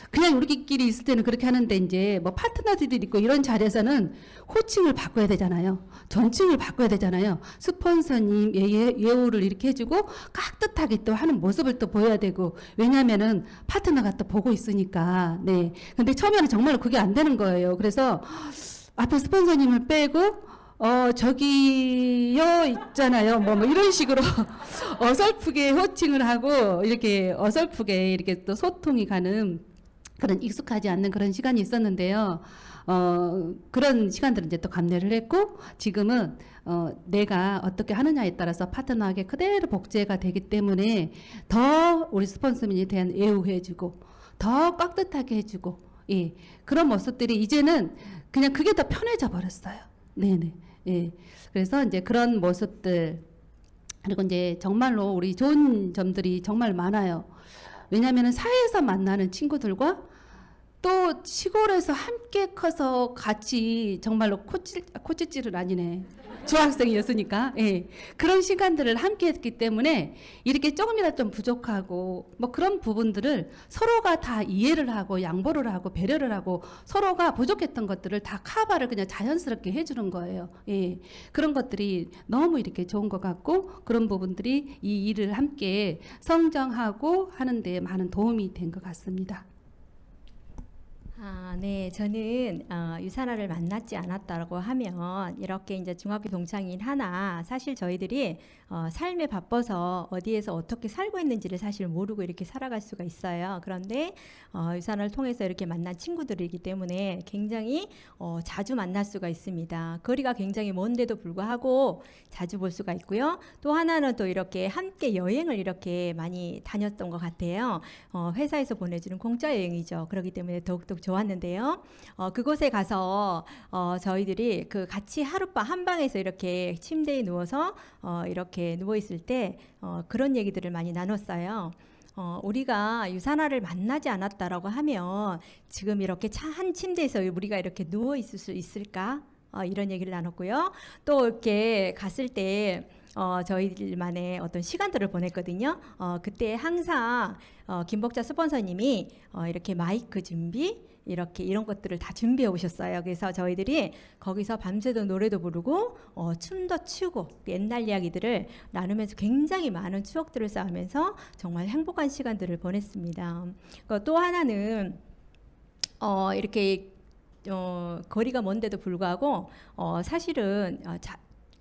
그냥 우리끼리 있을 때는 그렇게 하는데 이제 뭐 파트너들이 있고 이런 자리에서는 호칭을 바꿔야 되잖아요. 존칭을 바꿔야 되잖아요. 스폰서님 예우를 이렇게 해주고 깍듯하게 또 하는 모습을 또 보여야 되고 왜냐면은 파트너가 또 보고 있으니까. 네. 근데 처음에는 정말로 그게 안 되는 거예요. 그래서 앞에 스폰서님을 빼고 저기요 있잖아요. 뭐 이런 식으로 어설프게 호칭을 하고 이렇게 어설프게 이렇게 또 소통이 가는 그런 익숙하지 않는 그런 시간이 있었는데요. 그런 시간들은 이제 또 감내를 했고 지금은 내가 어떻게 하느냐에 따라서 파트너에게 그대로 복제가 되기 때문에 더 우리 스폰서님에 대한 애우해주고 더 깍듯하게 해주고 예, 그런 모습들이 이제는 그냥 그게 더 편해져 버렸어요. 네네. 예. 그래서 이제 그런 모습들 그리고 이제 정말로 우리 좋은 점들이 정말 많아요. 왜냐하면 사회에서 만나는 친구들과 또 시골에서 함께 커서 같이 정말로 코찔찔은 아니네. 중학생이었으니까 예. 그런 시간들을 함께 했기 때문에 이렇게 조금이라도 좀 부족하고 뭐 그런 부분들을 서로가 다 이해를 하고 양보를 하고 배려를 하고 서로가 부족했던 것들을 다 커버를 그냥 자연스럽게 해주는 거예요. 예. 그런 것들이 너무 이렇게 좋은 것 같고 그런 부분들이 이 일을 함께 성장하고 하는 데 많은 도움이 된 것 같습니다. 네, 저는 유산화를 만났지 않았다고 하면 이렇게 이제 중학교 동창인 하나 사실 저희들이 삶에 바빠서 어디에서 어떻게 살고 있는지를 사실 모르고 이렇게 살아갈 수가 있어요. 그런데 유산화를 통해서 이렇게 만난 친구들이기 때문에 굉장히 자주 만날 수가 있습니다. 거리가 굉장히 먼데도 불구하고 자주 볼 수가 있고요. 또 하나는 또 이렇게 함께 여행을 이렇게 많이 다녔던 것 같아요. 회사에서 보내주는 공짜 여행이죠. 그렇기 때문에 더욱더 좋았는데요. 그곳에 가서 저희들이 그 같이 하룻밤 한 방에서 이렇게 침대에 누워서 이렇게 누워 있을 때 그런 얘기들을 많이 나눴어요. 우리가 유산화를 만나지 않았다라고 하면 지금 이렇게 한 침대에서 우리가 이렇게 누워 있을 수 있을까? 이런 얘기를 나눴고요. 또 이렇게 갔을 때 저희들만의 어떤 시간들을 보냈거든요. 그때 항상 김복자 스폰서님이 이렇게 마이크 준비 이렇게 이런 것들을 다 준비해 오셨어요. 그래서 저희들이 거기서 밤새도 노래도 부르고 춤도 추고 옛날 이야기들을 나누면서 굉장히 많은 추억들을 쌓으면서 정말 행복한 시간들을 보냈습니다. 또 하나는 이렇게 거리가 먼데도 불구하고 사실은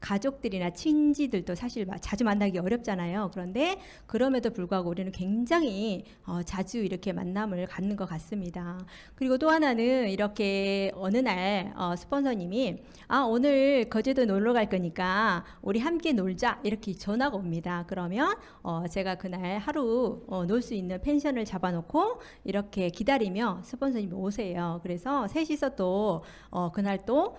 가족들이나 친지들도 사실 자주 만나기 어렵잖아요. 그런데 그럼에도 불구하고 우리는 굉장히 자주 이렇게 만남을 갖는 것 같습니다. 그리고 또 하나는 이렇게 어느 날 스폰서님이 오늘 거제도 놀러 갈 거니까 우리 함께 놀자 이렇게 전화가 옵니다. 그러면 제가 그날 하루 놀 수 있는 펜션을 잡아놓고 이렇게 기다리며 스폰서님이 오세요. 그래서 셋이서 또 그날 또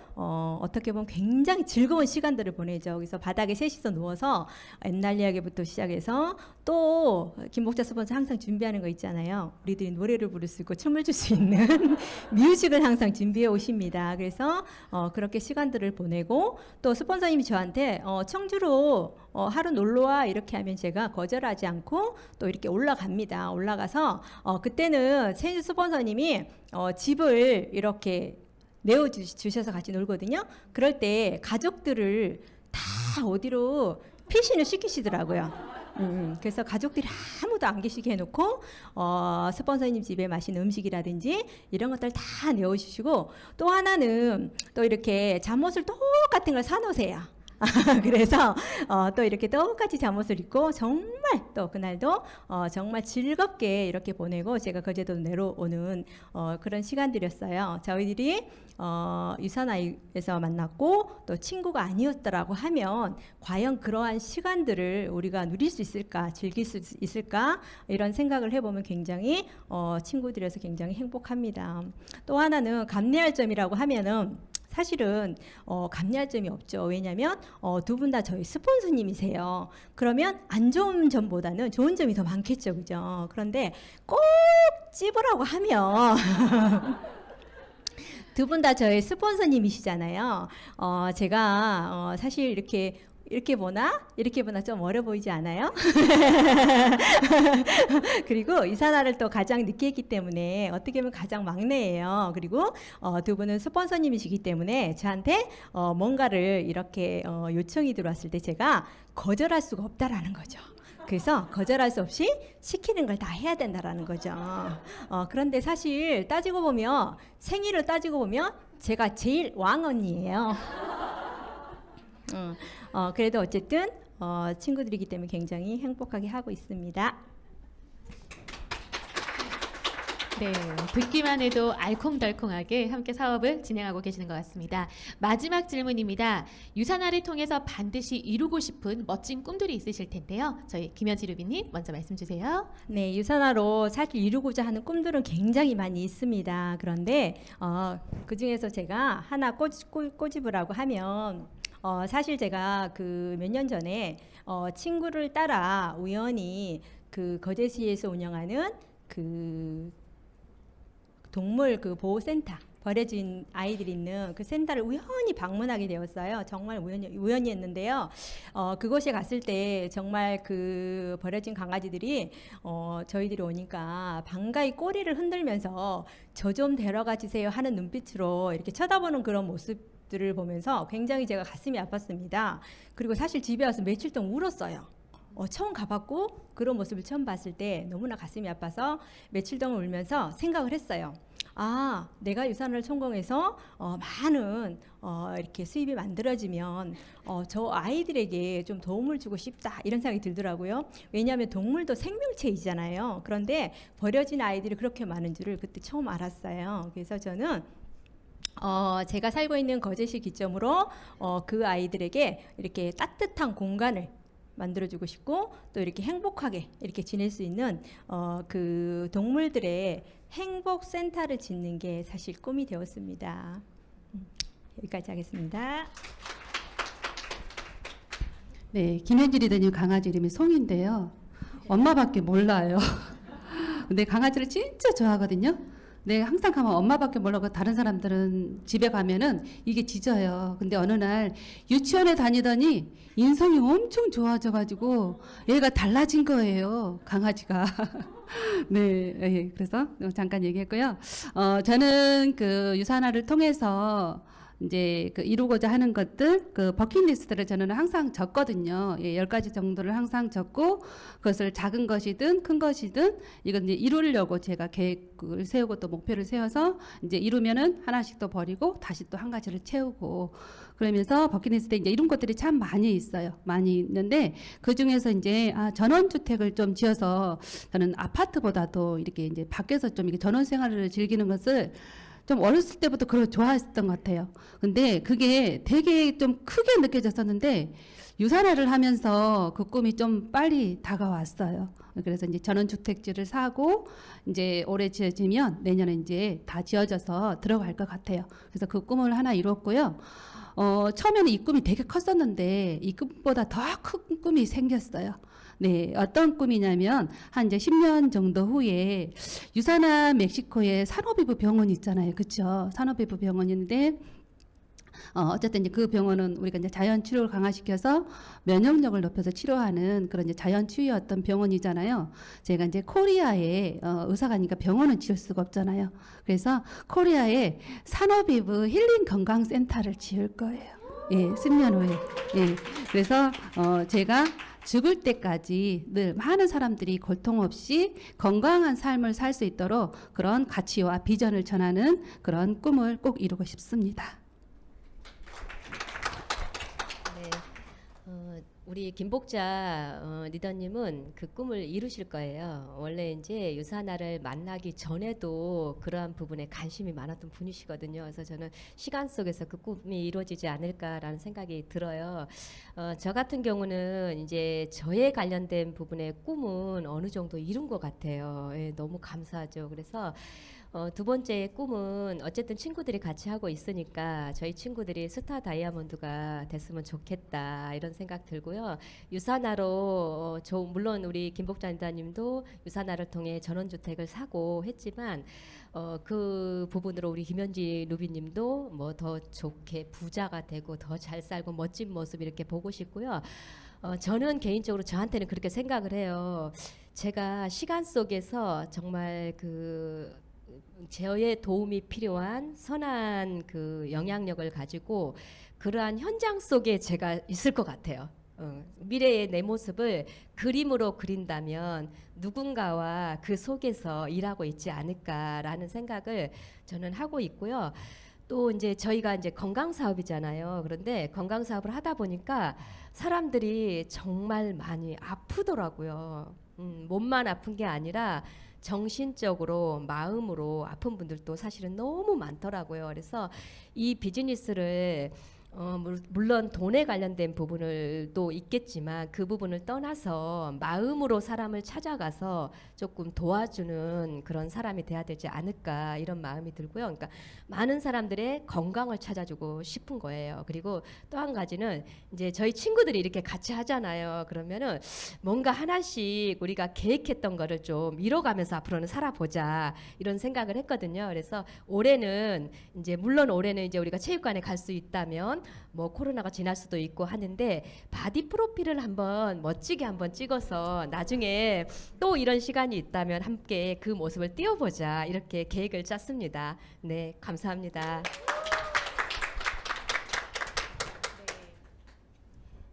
어떻게 보면 굉장히 즐거운 시간들을 보내죠. 그래서 바닥에 셋이서 누워서 옛날 이야기부터 시작해서 또 김복자 스폰서 항상 준비하는 거 있잖아요. 우리들이 노래를 부를 수 있고 춤을 출 수 있는 뮤직을 항상 준비해 오십니다. 그래서 그렇게 시간들을 보내고 또 스폰서님이 저한테 청주로 하루 놀러와 이렇게 하면 제가 거절하지 않고 또 이렇게 올라갑니다. 올라가서 그때는 세주 스폰서님이 집을 이렇게 내어주셔서 같이 놀거든요. 그럴 때 가족들을 다 어디로 피신을 시키시더라고요. 그래서 가족들이 아무도 안 계시게 해놓고 스폰서님 집에 맛있는 음식이라든지 이런 것들 다 내어주시고, 또 하나는 또 이렇게 잠옷을 똑같은 걸 사놓으세요. 그래서 또 이렇게 똑같이 잠옷을 입고 정말 또 그날도 정말 즐겁게 이렇게 보내고, 제가 거제도 내려오는 그런 시간들이었어요. 저희들이 유산아이에서 만났고 또 친구가 아니었더라고 하면 과연 그러한 시간들을 우리가 누릴 수 있을까, 즐길 수 있을까, 이런 생각을 해보면 굉장히 친구들에서 굉장히 행복합니다. 또 하나는 감내할 점이라고 하면은 사실은 감내할 점이 없죠. 왜냐하면 두 분 다 저희 스폰서님이세요. 그러면 안 좋은 점보다는 좋은 점이 더 많겠죠, 그죠? 그런데 꼭 찝으라고 하면 두 분 다 저희 스폰서님이시잖아요. 제가 사실 이렇게 보나 좀 어려 보이지 않아요? 그리고 이산화를 또 가장 늦게 했기 때문에 어떻게 보면 가장 막내예요. 그리고 두 분은 스폰서님이시기 때문에 저한테 뭔가를 이렇게 요청이 들어왔을 때 제가 거절할 수가 없다라는 거죠. 그래서 거절할 수 없이 시키는 걸 다 해야 된다라는 거죠. 그런데 사실 따지고 보면, 생일을 따지고 보면 제가 제일 왕언니예요. 그래도 어쨌든 친구들이기 때문에 굉장히 행복하게 하고 있습니다. 네, 듣기만 해도 알콩달콩하게 함께 사업을 진행하고 계시는 것 같습니다. 마지막 질문입니다. 유산화를 통해서 반드시 이루고 싶은 멋진 꿈들이 있으실 텐데요. 저희 김현지 루비님 먼저 말씀 주세요. 네, 유산화로 사실 이루고자 하는 꿈들은 굉장히 많이 있습니다. 그런데 그 중에서 제가 하나 꼬집으라고 하면, 사실 제가 그 몇 년 전에 친구를 따라 우연히 그 거제시에서 운영하는 그 동물 그 보호센터, 버려진 아이들이 있는 그 센터를 우연히 방문하게 되었어요. 정말 우연히 했는데요. 그곳에 갔을 때 정말 그 버려진 강아지들이 저희들이 오니까 반가이 꼬리를 흔들면서 저 좀 데려가 주세요 하는 눈빛으로 이렇게 쳐다보는 그런 모습들을 보면서 굉장히 제가 가슴이 아팠습니다. 그리고 사실 집에 와서 며칠 동안 울었어요. 처음 가봤고 그런 모습을 처음 봤을 때 너무나 가슴이 아파서 며칠 동안 울면서 생각을 했어요. 아, 내가 유산을 성공해서 많은 이렇게 수입이 만들어지면 저 아이들에게 좀 도움을 주고 싶다, 이런 생각이 들더라고요. 왜냐하면 동물도 생명체이잖아요. 그런데 버려진 아이들이 그렇게 많은 줄을 그때 처음 알았어요. 그래서 저는 제가 살고 있는 거제시 기점으로 그 아이들에게 이렇게 따뜻한 공간을 만들어주고 싶고, 또 이렇게 행복하게 이렇게 지낼 수 있는 그 동물들의 행복 센터를 짓는 게 사실 꿈이 되었습니다. 여기까지 하겠습니다. 네, 김현지 리더님 강아지 이름이 송인데요. 엄마밖에 몰라요. 근데 강아지를 진짜 좋아하거든요. 네, 항상 가면 엄마밖에 모르고 다른 사람들은 집에 가면은 이게 짖어요. 근데 어느 날 유치원에 다니더니 인성이 엄청 좋아져가지고 얘가 달라진 거예요, 강아지가. 네, 예, 그래서 잠깐 얘기했고요. 저는 그 유산화를 통해서 이제 그 이루고자 하는 것들, 그 버킷리스트를 저는 항상 적거든요. 예, 10가지 정도를 항상 적고, 그것을 작은 것이든 큰 것이든 이건 이제 이루려고 제가 계획을 세우고 또 목표를 세워서 이제 이루면은 하나씩 또 버리고 다시 또 한 가지를 채우고, 그러면서 버킷리스트에 이제 이런 것들이 참 많이 있어요. 많이 있는데 그 중에서 이제 전원주택을 좀 지어서, 저는 아파트보다도 이렇게 이제 밖에서 좀 이렇게 전원 생활을 즐기는 것을 좀 어렸을 때부터 좋아했었던 것 같아요. 근데 그게 되게 좀 크게 느껴졌었는데 유산화를 하면서 그 꿈이 좀 빨리 다가왔어요. 그래서 이제 전원주택지를 사고 이제 올해 지어지면 내년에 이제 다 지어져서 들어갈 것 같아요. 그래서 그 꿈을 하나 이뤘고요. 처음에는 이 꿈이 되게 컸었는데 이 꿈보다 더 큰 꿈이 생겼어요. 네, 어떤 꿈이냐면 한 이제 10년 정도 후에 유산화 멕시코에 산호비부 병원 있잖아요, 그렇죠? 산호비부 병원인데 어쨌든 이제 그 병원은 우리가 이제 자연 치료를 강화시켜서 면역력을 높여서 치료하는 그런 이제 자연 치유였던 병원이잖아요. 제가 이제 코리아에 의사가니까 병원은 지을 수가 없잖아요. 그래서 코리아에 산호비부 힐링 건강센터를 지을 거예요. 예, 10년 후에. 예, 그래서 제가 죽을 때까지 늘 많은 사람들이 고통 없이 건강한 삶을 살 수 있도록 그런 가치와 비전을 전하는 그런 꿈을 꼭 이루고 싶습니다. 네. 우리 김복자 리더님은 그 꿈을 이루실 거예요. 원래 이제 유사나를 만나기 전에도 그러한 부분에 관심이 많았던 분이시거든요. 그래서 저는 시간 속에서 그 꿈이 이루어지지 않을까라는 생각이 들어요. 저 같은 경우는 이제 저에 관련된 부분의 꿈은 어느 정도 이룬 것 같아요. 예, 너무 감사하죠. 그래서 두 번째 꿈은 어쨌든 친구들이 같이 하고 있으니까 저희 친구들이 스타 다이아몬드가 됐으면 좋겠다 이런 생각 들고요. 유사나로 물론 우리 김복자 리더님도 유사나를 통해 전원주택을 사고 했지만 그 부분으로 우리 김현지 루비님도 뭐 더 좋게 부자가 되고 더 잘 살고 멋진 모습 이렇게 보고 싶고요. 저는 개인적으로 저한테는 그렇게 생각을 해요. 제가 시간 속에서 정말 저의 도움이 필요한 선한 그 영향력을 가지고 그러한 현장 속에 제가 있을 것 같아요. 미래의 내 모습을 그림으로 그린다면 누군가와 그 속에서 일하고 있지 않을까라는 생각을 저는 하고 있고요. 또 이제 저희가 이제 건강 사업이잖아요. 그런데 건강 사업을 하다 보니까 사람들이 정말 많이 아프더라고요. 몸만 아픈 게 아니라 정신적으로 마음으로 아픈 분들도 사실은 너무 많더라고요. 그래서 이 비즈니스를 물론 돈에 관련된 부분을도 있겠지만 그 부분을 떠나서 마음으로 사람을 찾아가서 조금 도와주는 그런 사람이 돼야 되지 않을까 이런 마음이 들고요. 그러니까 많은 사람들의 건강을 찾아주고 싶은 거예요. 그리고 또 한 가지는 이제 저희 친구들이 이렇게 같이 하잖아요. 그러면은 뭔가 하나씩 우리가 계획했던 거를 좀 이뤄가면서 앞으로는 살아보자 이런 생각을 했거든요. 그래서 올해는 이제 물론 올해는 이제 우리가 체육관에 갈 수 있다면 뭐 코로나가 지날 수도 있고 하는데 바디 프로필을 한번 멋지게 한번 찍어서 나중에 또 이런 시간이 있다면 함께 그 모습을 띄워보자 이렇게 계획을 짰습니다. 네, 감사합니다.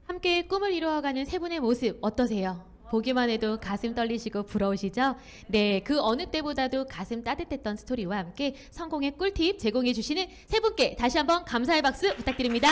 함께 꿈을 이루어가는 세 분의 모습 어떠세요? 보기만 해도 가슴 떨리시고 부러우시죠? 네, 그 어느 때보다도 가슴 따뜻했던 스토리와 함께 성공의 꿀팁 제공해 주시는 세 분께 다시 한번 감사의 박수 부탁드립니다.